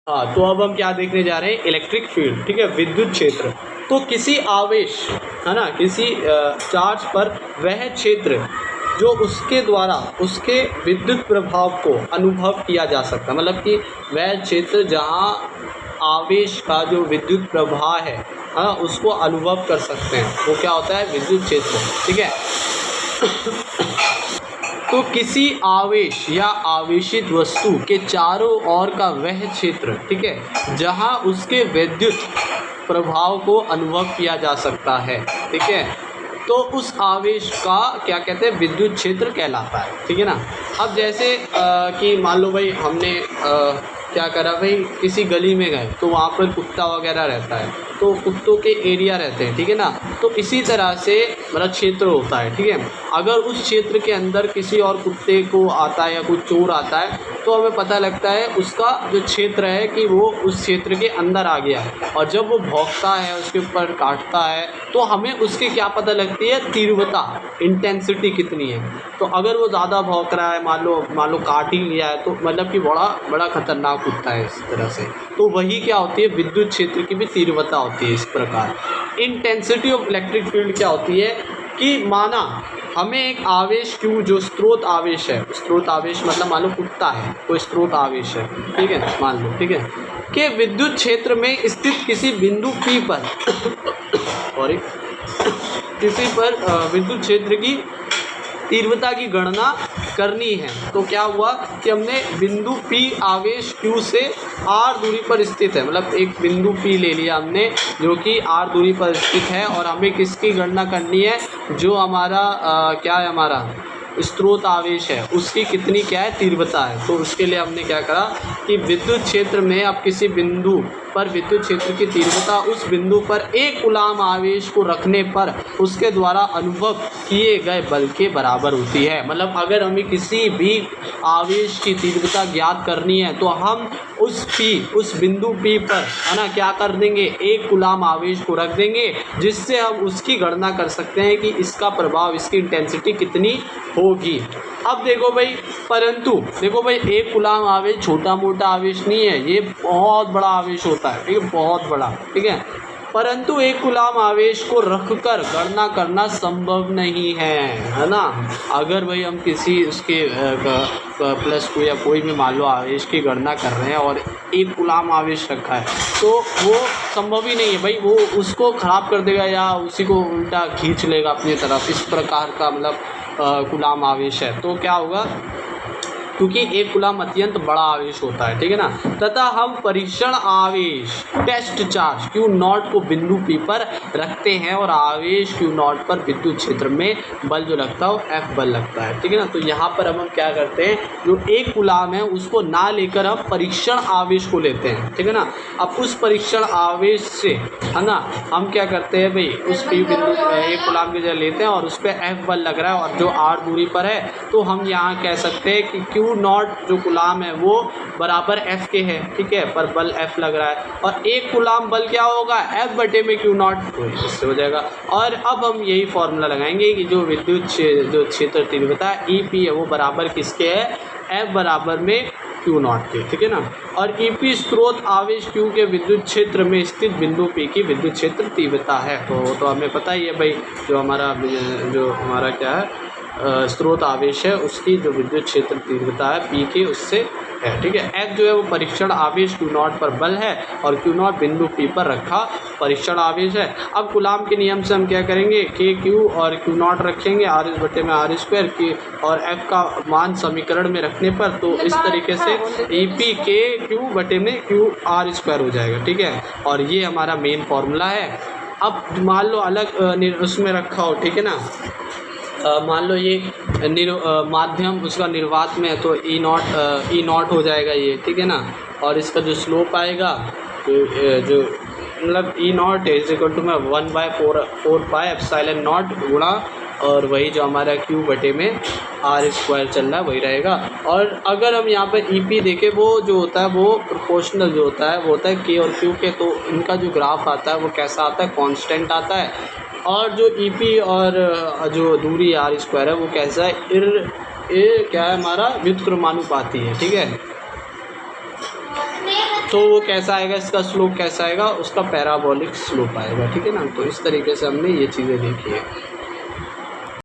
हाँ, तो अब हम क्या देखने जा रहे हैं, इलेक्ट्रिक फील्ड, ठीक है, विद्युत क्षेत्र। तो किसी आवेश, है ना, किसी चार्ज पर वह क्षेत्र जो उसके द्वारा उसके विद्युत प्रभाव को अनुभव किया जा सकता है, मतलब कि वह क्षेत्र जहाँ आवेश का जो विद्युत प्रवाह है, हाँ, उसको अनुभव कर सकते हैं, वो क्या होता है, विद्युत क्षेत्र, ठीक है। तो किसी आवेश या आवेशित वस्तु के चारों ओर का वह क्षेत्र, ठीक है, जहां उसके विद्युत प्रभाव को अनुभव किया जा सकता है, ठीक है, तो उस आवेश का क्या कहते हैं, विद्युत क्षेत्र कहलाता है, ठीक है ना। अब जैसे कि मान लो भाई हमने क्या करा भाई, किसी गली में गए तो वहाँ पर कुत्ता वगैरह रहता है, तो कुत्तों के एरिया रहते हैं, ठीक है ना। तो इसी तरह से मतलब क्षेत्र होता है, ठीक है। अगर उस क्षेत्र के अंदर किसी और कुत्ते को आता है या कोई चोर आता है, तो हमें पता लगता है उसका जो क्षेत्र है कि वो उस क्षेत्र के अंदर आ गया है, और जब वो भौंकता है, उसके ऊपर काटता है, तो हमें उसकी क्या पता लगती है, तीव्रता, इंटेंसिटी कितनी है। तो अगर वो ज़्यादा भौंक रहा है, मान लो काट ही लिया है, तो मतलब कि बड़ा खतरनाक कुत्ता है इस तरह से। तो वही क्या होती है, विद्युत क्षेत्र की भी तीव्रता होती है इस प्रकार। इंटेंसिटी ऑफ इलेक्ट्रिक फील्ड क्या होती है कि माना हमें एक आवेश Q जो स्रोत आवेश है, स्रोत आवेश मतलब मान लो कुत्ता है, कोई स्रोत आवेश है, ठीक है, मान लो, ठीक है, कि विद्युत क्षेत्र में स्थित किसी बिंदु P पर सॉरी किसी पर विद्युत क्षेत्र की तीव्रता की गणना करनी है। तो क्या हुआ कि हमने बिंदु P आवेश Q से r दूरी पर स्थित है, मतलब एक बिंदु P ले लिया हमने जो कि r दूरी पर स्थित है, और हमें किसकी गणना करनी है, जो हमारा क्या है, हमारा स्रोत आवेश है, उसकी कितनी क्या है, तीव्रता है। तो उसके लिए हमने क्या करा कि विद्युत क्षेत्र में अब किसी बिंदु पर विद्युत क्षेत्र की तीव्रता उस बिंदु पर एक कूलाम आवेश को रखने पर उसके द्वारा अनुभव किए गए बल के बराबर होती है। मतलब अगर हमें किसी भी आवेश की तीव्रता ज्ञात करनी है, तो हम उस बिंदु P पर, है ना, क्या कर देंगे, एक कूलाम आवेश को रख देंगे, जिससे हम उसकी गणना कर सकते हैं कि इसका प्रभाव, इसकी इंटेंसिटी कितनी होगी। अब देखो भाई, परंतु देखो भाई, एक कूलाम आवेश छोटा मोटा आवेश नहीं है, ये बहुत बड़ा आवेश होता है, ठीक है, बहुत बड़ा, ठीक है। परंतु एक कूलाम आवेश को रखकर गणना करना संभव नहीं है ना। अगर भाई हम किसी उसके +2 या कोई भी मान लो आवेश की गणना कर रहे हैं और एक कूलाम आवेश रखा है, तो वो संभव ही नहीं है भाई, वो उसको ख़राब कर देगा या उसी को उल्टा खींच लेगा अपनी तरफ, इस प्रकार का मतलब कूलाम आवेश है। तो क्या होगा, क्योंकि एक कूलाम अत्यंत बड़ा आवेश होता है, ठीक है ना। तथा हम परीक्षण आवेश टेस्ट चार्ज Q0 को बिंदु P पर रखते हैं, और आवेश Q0 पर विद्युत क्षेत्र में बल जो लगता है वो F बल लगता है, ठीक है ना। तो यहाँ पर हम क्या करते हैं, जो एक कूलाम है उसको ना लेकर हम परीक्षण आवेश को लेते हैं, ठीक है ना। अब उस परीक्षण आवेश से, है ना, हम क्या करते हैं भाई, उस P बिंदु एक कूलाम की जगह लेते हैं और उस पर F बल लग रहा है, और जो R दूरी पर है, तो हम यहाँ कह सकते हैं कि Q0 जो कूलाम है वो बराबर F के है, ठीक है, पर बल F लग रहा है, और एक कूलाम बल क्या होगा, F बटे में Q0, तो इससे हो जाएगा। और अब हम यही फॉर्मूला लगाएंगे कि जो विद्युत जो क्षेत्र तीव्रता EP है वो बराबर किसके है, F बराबर में Q0 के, ठीक है ना। और EP स्रोत आवेश Q के विद्युत क्षेत्र में स्थित बिंदु P की विद्युत क्षेत्र तीव्रता है। तो हमें पता ही है भाई, जो हमारा क्या है, स्रोत आवेश है, उसकी जो विद्युत क्षेत्र तीव्रता है P के उससे है, ठीक है। F जो है वो परीक्षण आवेश Q0 पर बल है, और Q0 बिंदु P पर रखा परीक्षण आवेश है। अब कूलाम के नियम से हम क्या करेंगे, KQ और Q0 रखेंगे R बटे में R² की, और F का मान समीकरण में रखने पर, तो इस तरीके से EP KQ बटे में QR² हो जाएगा, ठीक है। और ये हमारा मेन फॉर्मूला है। अब मान लो अलग उसमें रखा हो, ठीक है ना, मान लो ये माध्यम उसका निर्वात में है, तो E0 हो जाएगा ये, ठीक है ना। और इसका जो स्लोप आएगा, जो मतलब E0 इज इक्वल टू में 1/4πε0 गुणा, और वही जो हमारा Q बटे में R² चल रहा है वही रहेगा। और अगर हम यहाँ पर EP देखें, वो जो होता है वो प्रोपोर्शनल जो होता है वो होता है K और Q के, तो इनका जो ग्राफ आता है वो कैसा आता है, कांस्टेंट आता है। और जो EP और जो दूरी R² है वो कैसा है, क्या है, हमारा व्युत्क्रमानुपाती है, ठीक है। तो वो कैसा आएगा, इसका स्लोप कैसा आएगा, उसका पैराबोलिक स्लोप आएगा। ठीक है ना, तो इस तरीके से हमने ये चीज़ें देखी है।